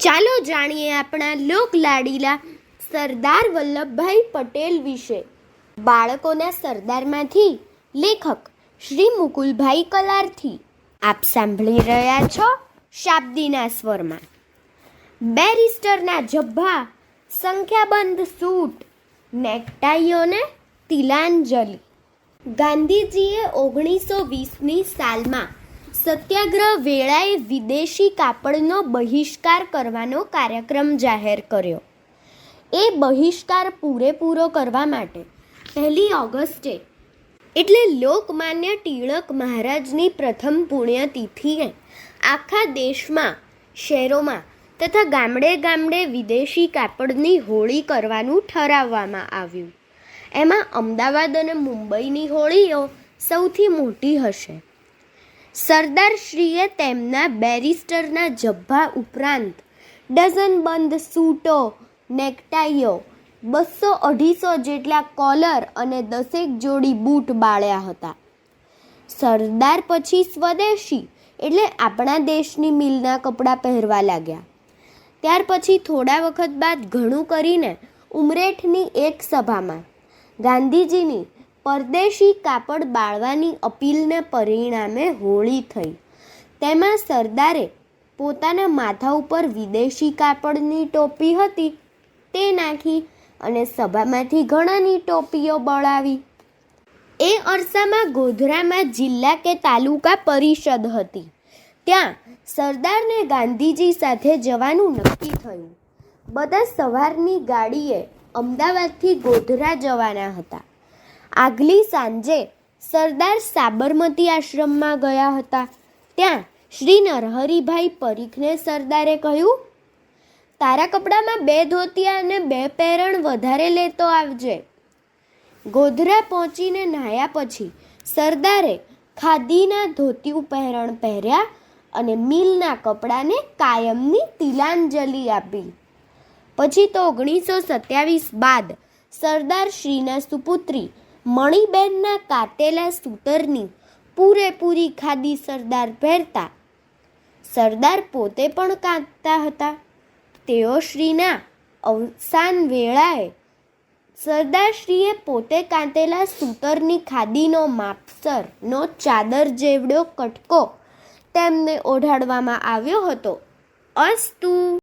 ચાલો જાણીએ આપણા લોકલાડીલા સરદાર વલ્લભભાઈ પટેલ વિશે. બાળકોના સરદારમાંથી લેખક શ્રી મુકુલભાઈ કલારથી. આપ સાંભળી રહ્યા છો શાબ્દીના સ્વરમાં. બેરિસ્ટરના જબ્બા, સંખ્યાબંધ સૂટ, નેકટાઈઓને તિલાંજલિ. ગાંધીજીએ 1920ની સાલમાં સત્યાગ્રહ વેળાએ વિદેશી કાપડનો બહિષ્કાર કરવાનો કાર્યક્રમ જાહેર કર્યો. એ બહિષ્કાર પૂરેપૂરો કરવા માટે 1 ઓગસ્ટે એટલે લોકમાન્ય ટિળક મહારાજની પ્રથમ પુણ્યતિથિએ આખા દેશમાં, શહેરોમાં તથા ગામડે ગામડે વિદેશી કાપડની હોળી કરવાનું ઠરાવવામાં આવ્યું. એમાં અમદાવાદ અને મુંબઈની હોળીઓ સૌથી મોટી હશે. સરદારશ્રીએ તેમના બેરિસ્ટરના જબ્બા ઉપરાંત ડઝનબંધ સૂટો, નેકટાઈઓ, 200-250 જેટલા કોલર અને 10 જોડી બૂટ બાળ્યા હતા. સરદાર પછી સ્વદેશી એટલે આપણા દેશની મિલના કપડાં પહેરવા લાગ્યા. ત્યાર પછી થોડા વખત બાદ ઘણું કરીને ઉમરેઠની એક સભામાં ગાંધીજીની પરદેશી કાપડ બાળવાની અપીલને પરિણામે હોળી થઈ. તેમાં સરદારે પોતાના માથા ઉપર વિદેશી કાપડની ટોપી હતી તે નાખી અને સભામાંથી ઘણાની ટોપીઓ બળાવી. એ અરસામાં ગોધરામાં જિલ્લા કે તાલુકા પરિષદ હતી. ત્યાં સરદારને ગાંધીજી સાથે જવાનું નક્કી થયું. બધા સવારની ગાડીએ અમદાવાદથી ગોધરા જવાના હતા. આગલી સાંજે સરદાર સાબરમતી આશ્રમમાં ગયા હતા. ત્યાં શ્રી નરહરિભાઈ પરીખને સરદારે કહ્યું, તારા કપડામાં 2 ધોતિયા અને 2 પેરણ વધારે લેતો આવજે. ગોધરા પહોંચીને નાહ્યા પછી સરદારે ખાદીના ધોતિયું પહેરણ પહેર્યા અને મિલના કપડાને કાયમની તિલાંજલિ આપી. પછી તો 1927 બાદ સરદારશ્રીના સુપુત્રી મણિબેનના કાટેલા સૂતરની પૂરેપૂરી ખાદી સરદાર પહેરતા. સરદાર પોતે પણ કાંતતા હતા. તેઓ શ્રીના અવસાન વેળાએ સરદારશ્રીએ પોતે કાંતેલા સૂતરની ખાદીનો માપસરનો ચાદર જેવડો કટકો તેમને ઓઢાડવામાં આવ્યો હતો. અસ્તુ.